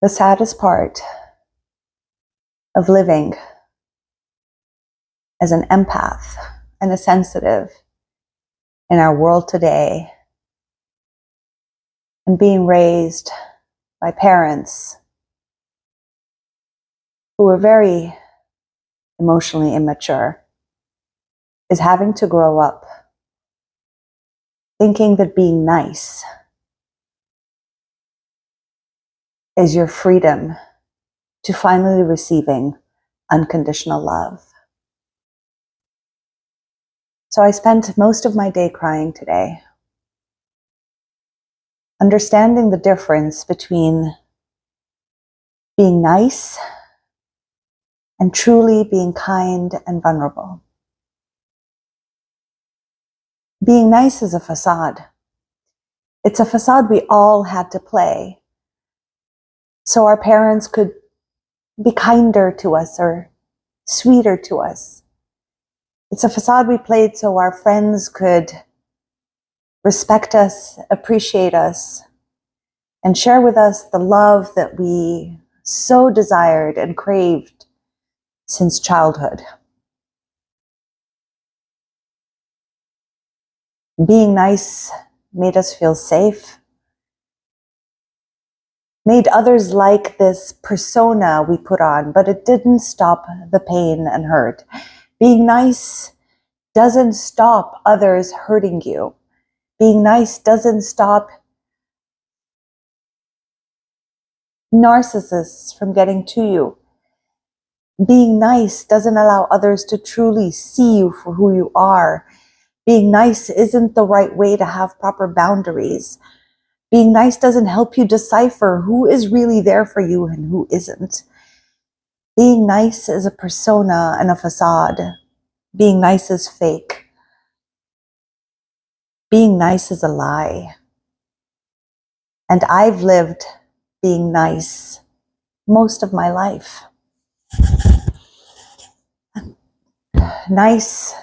The saddest part of living as an empath and a sensitive in our world today, and being raised by parents who are very emotionally immature, is having to grow up thinking that being nice is your freedom to finally receiving unconditional love. So I spent most of my day crying today, understanding the difference between being nice and truly being kind and vulnerable. Being nice is a facade. It's a facade we all had to play, so our parents could be kinder to us or sweeter to us. It's a facade we played so our friends could respect us, appreciate us, and share with us the love that we so desired and craved since childhood. Being nice made us feel safe, made others like this persona we put on, but it didn't stop the pain and hurt. Being nice doesn't stop others hurting you. Being nice doesn't stop narcissists from getting to you. Being nice doesn't allow others to truly see you for who you are. Being nice isn't the right way to have proper boundaries. Being nice doesn't help you decipher who is really there for you and who isn't. Being nice is a persona and a facade. Being nice is fake. Being nice is a lie. And I've lived being nice most of my life. Nice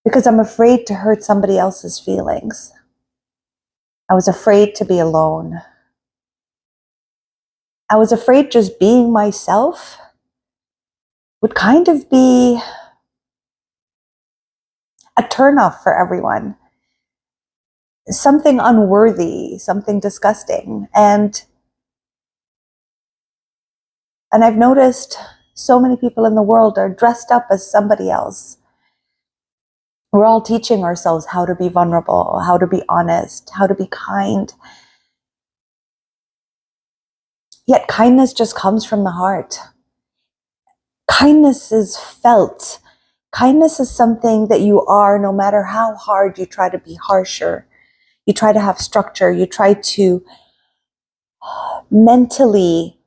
because I'm afraid to hurt somebody else's feelings. I was afraid to be alone. I was afraid just being myself would kind of be a turnoff for everyone. Something unworthy, something disgusting. And I've noticed so many people in the world are dressed up as somebody else. We're all teaching ourselves how to be vulnerable, how to be honest, how to be kind. Yet kindness just comes from the heart. Kindness is felt. Kindness is something that you are no matter how hard you try to be harsher. You try to have structure. You try to mentally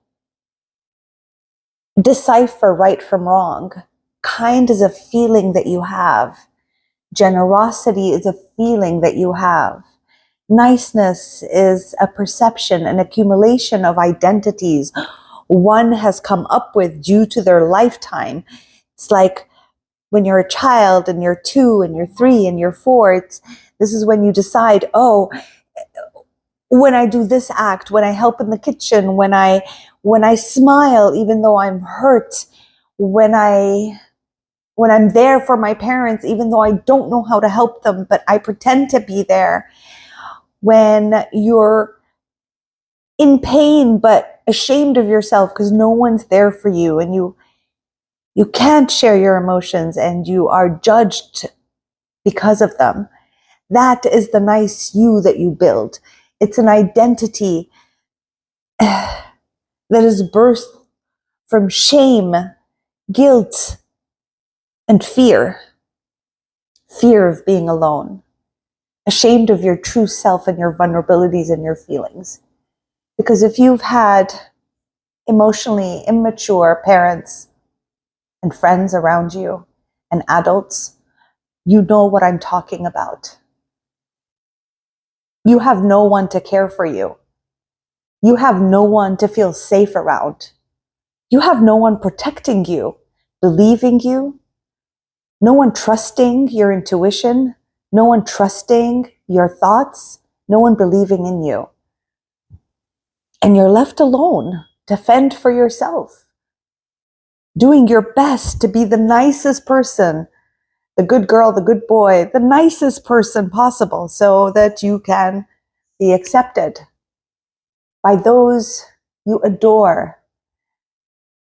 decipher right from wrong. Kind is a feeling that you have. Generosity is a feeling that you have. Niceness is a perception, an accumulation of identities one has come up with due to their lifetime. It's like when you're a child and you're 2 and you're 3 and you're 4, this is when you decide, oh, when I do this act, when I help in the kitchen, when I smile even though I'm hurt, when I'm there for my parents even though I don't know how to help them, but I pretend to be there. When you're in pain but ashamed of yourself because no one's there for you, and you can't share your emotions and you are judged because of them. That is the nice you that you build. It's an identity that is birthed from shame, guilt, and fear. Fear of being alone. Ashamed of your true self and your vulnerabilities and your feelings. Because if you've had emotionally immature parents and friends around you and adults, you know what I'm talking about. You have no one to care for you. You have no one to feel safe around. You have no one protecting you, believing you, no one trusting your intuition, no one trusting your thoughts, no one believing in you. And you're left alone to fend for yourself, doing your best to be the nicest person, the good girl, the good boy, the nicest person possible, so that you can be accepted by those you adore,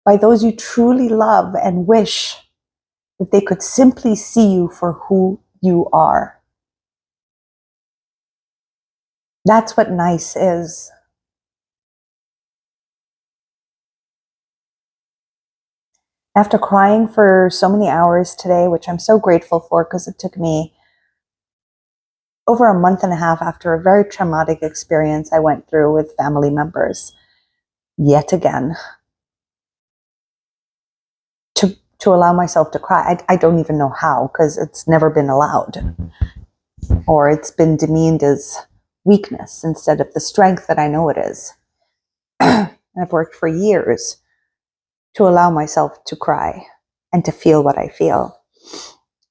by those you truly love and wish that they could simply see you for who you are. That's what nice is. After crying for so many hours today, which I'm so grateful for because it took me over a month and a half after a very traumatic experience I went through with family members, yet again, to allow myself to cry. I don't even know how, because it's never been allowed, or it's been demeaned as weakness instead of the strength that I know it is. And I've worked for years to allow myself to cry and to feel what I feel.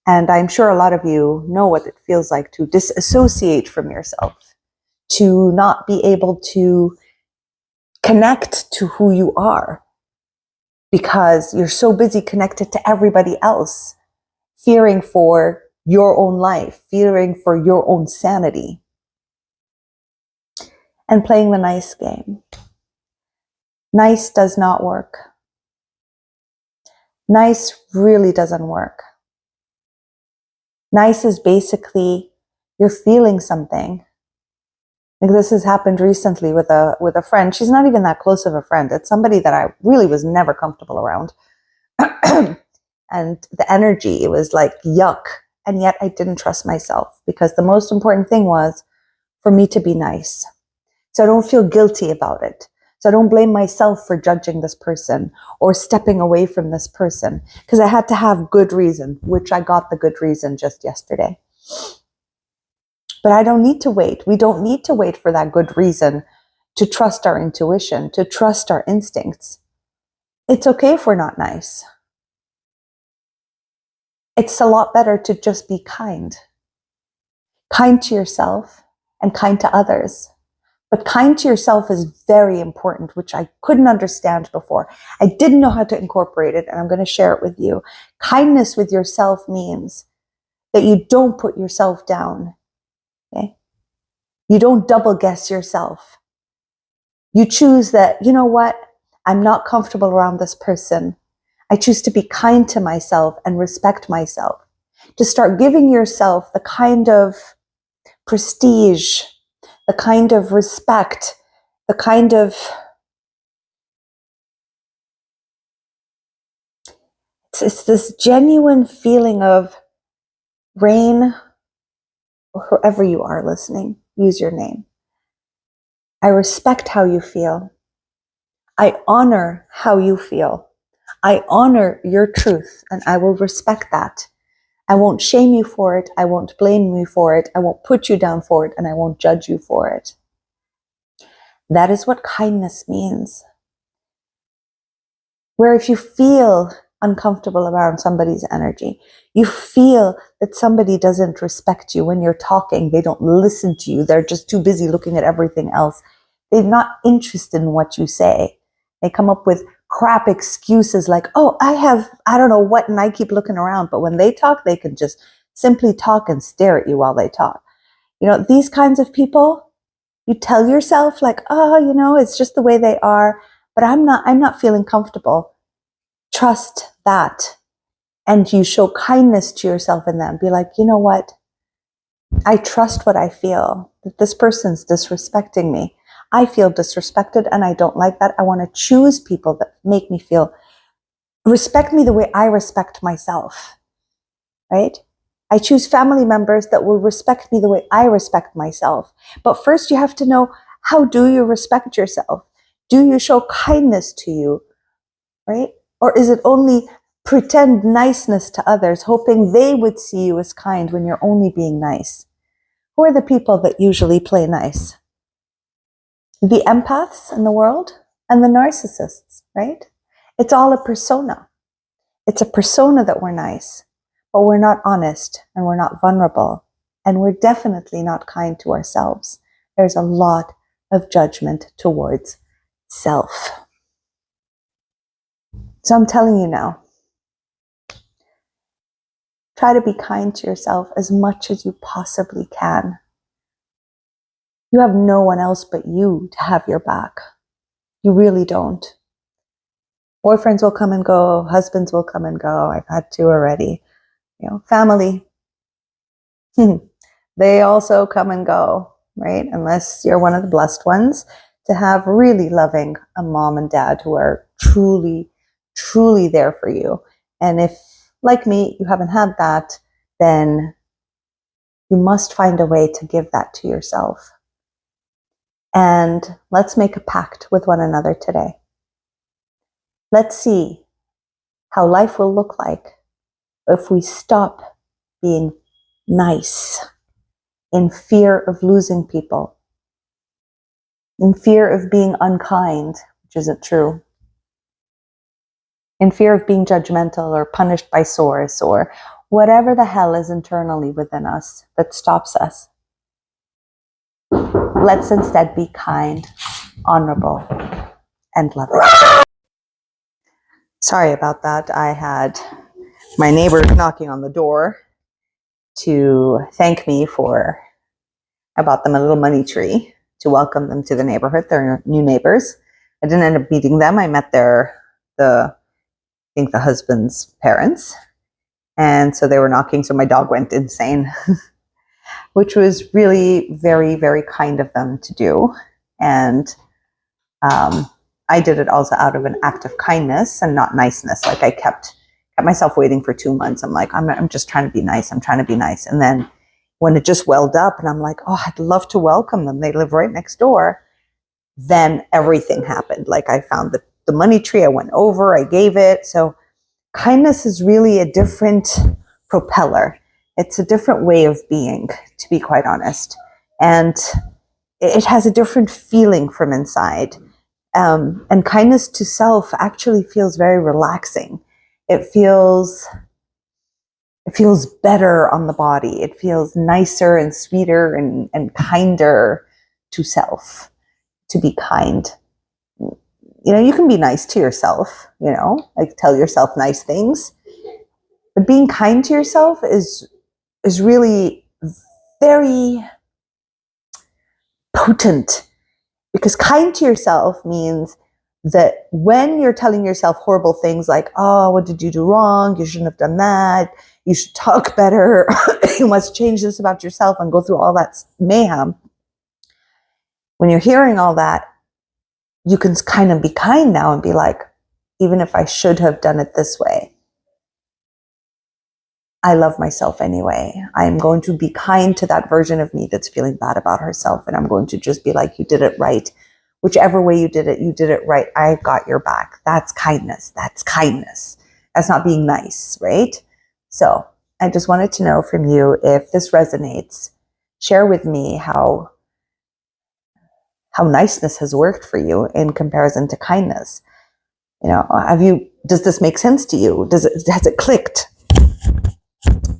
And I'm sure a lot of you know what it feels like to disassociate from yourself, to not be able to connect to who you are because you're so busy connected to everybody else, fearing for your own life, fearing for your own sanity, and playing the nice game. Nice does not work. Nice really doesn't work. Nice is basically you're feeling something. Like this has happened recently with a friend. She's not even that close of a friend. It's somebody that I really was never comfortable around. And the energy, it was like yuck. And yet I didn't trust myself, because the most important thing was for me to be nice. So I don't feel guilty about it. So I don't blame myself for judging this person or stepping away from this person, because I had to have good reason, which I got the good reason just yesterday. But I don't need to wait. We don't need to wait for that good reason to trust our intuition, to trust our instincts. It's okay if we're not nice. It's a lot better to just be kind. Kind to yourself and kind to others. But kind to yourself is very important, which I couldn't understand before. I didn't know how to incorporate it, and I'm going to share it with you. Kindness with yourself means that you don't put yourself down. Okay? You don't double guess yourself. You choose that, you know what? I'm not comfortable around this person. I choose to be kind to myself and respect myself. To start giving yourself the kind of prestige, the kind of respect, the kind of, it's this genuine feeling of Rain, or whoever you are listening, use your name. I respect how you feel. I honor how you feel. I honor your truth, and I will respect that. I won't shame you for it. I won't blame you for it. I won't put you down for it, and I won't judge you for it. That is what kindness means. Where if you feel uncomfortable around somebody's energy, you feel that somebody doesn't respect you when you're talking, they don't listen to you, they're just too busy looking at everything else. They're not interested in what you say. They come up with crap excuses like, oh, I don't know what, and I keep looking around. But when they talk, they can just simply talk and stare at you while they talk. You know, these kinds of people, you tell yourself like, oh, you know, it's just the way they are, but I'm not feeling comfortable. Trust that. And you show kindness to yourself in them. Be like, you know what? I trust what I feel, that this person's disrespecting me. I feel disrespected and I don't like that. I want to choose people that make me feel, respect me the way I respect myself, right? I choose family members that will respect me the way I respect myself. But first you have to know, how do you respect yourself? Do you show kindness to you, right? Or is it only pretend niceness to others, hoping they would see you as kind when you're only being nice? Who are the people that usually play nice? The empaths in the world and the narcissists, right? It's all a persona. It's a persona that we're nice, but we're not honest and we're not vulnerable, and we're definitely not kind to ourselves. There's a lot of judgment towards self. So I'm telling you now, try to be kind to yourself as much as you possibly can. You have no one else but you to have your back. You really don't. Boyfriends will come and go. Husbands will come and go. I've had two already. Family. They also come and go, right? Unless you're one of the blessed ones to have really loving a mom and dad who are truly, truly there for you. And if, like me, you haven't had that, then you must find a way to give that to yourself. And let's make a pact with one another today. Let's see how life will look like if we stop being nice in fear of losing people, in fear of being unkind, which isn't true, in fear of being judgmental or punished by source or whatever the hell is internally within us that stops us. Let's instead be kind, honorable, and loving. Sorry about that. I had my neighbor knocking on the door to thank me for, I bought them a little money tree to welcome them to the neighborhood. They're new neighbors. I didn't end up meeting them. I met I think the husband's parents. And so they were knocking, so my dog went insane, which was really very, very kind of them to do. And I did it also out of an act of kindness and not niceness. Like I kept myself waiting for 2 months. I'm like, I'm just trying to be nice. I'm trying to be nice. And then when it just welled up and I'm like, oh, I'd love to welcome them. They live right next door. Then everything happened. Like I found the money tree. I went over, I gave it. So kindness is really a different propeller. It's a different way of being, to be quite honest. And it has a different feeling from inside. And kindness to self actually feels very relaxing. It feels better on the body. It feels nicer and sweeter and kinder to self, to be kind. You can be nice to yourself, like tell yourself nice things. But being kind to yourself is really very potent, because kind to yourself means that when you're telling yourself horrible things like, oh, what did you do wrong? You shouldn't have done that. You should talk better. You must change this about yourself, and go through all that mayhem. When you're hearing all that, you can kind of be kind now and be like, even if I should have done it this way, I love myself anyway. I'm going to be kind to that version of me that's feeling bad about herself. And I'm going to just be like, you did it right. Whichever way you did it right. I got your back. That's kindness. That's kindness. That's not being nice, right? So I just wanted to know from you if this resonates. Share with me how niceness has worked for you in comparison to kindness. Does this make sense to you? Has it clicked?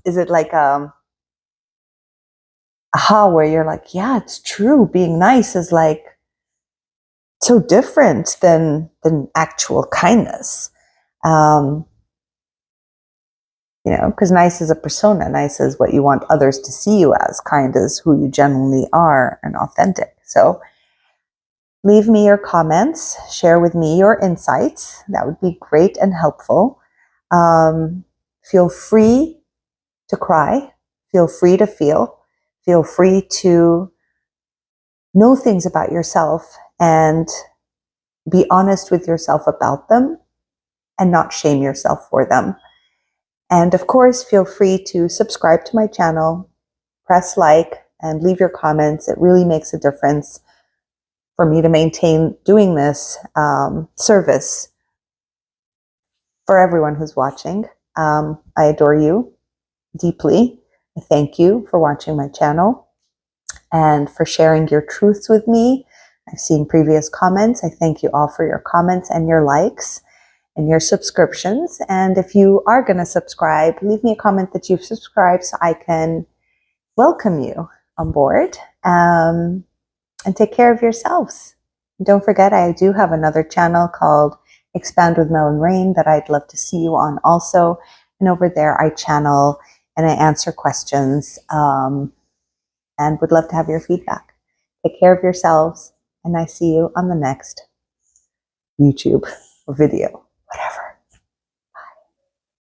Is it like aha, where you're like, yeah, it's true. Being nice is like so different than actual kindness. Because nice is a persona. Nice is what you want others to see you as. Kind is who you genuinely are and authentic. So leave me your comments. Share with me your insights. That would be great and helpful. Feel free to cry. Feel free to feel. Feel free to know things about yourself and be honest with yourself about them and not shame yourself for them. And of course, feel free to subscribe to my channel, press like, and leave your comments. It really makes a difference for me to maintain doing this service for everyone who's watching. I adore you deeply. I thank you for watching my channel and for sharing your truths with me. I've seen previous comments. I thank you all for your comments and your likes and your subscriptions. And if you are going to subscribe, leave me a comment that you've subscribed so I can welcome you on board, and take care of yourselves. Don't forget, I do have another channel called Expand with Mel and Rain that I'd love to see you on also. And over there, I channel and I answer questions and would love to have your feedback. Take care of yourselves, and I see you on the next YouTube video, whatever.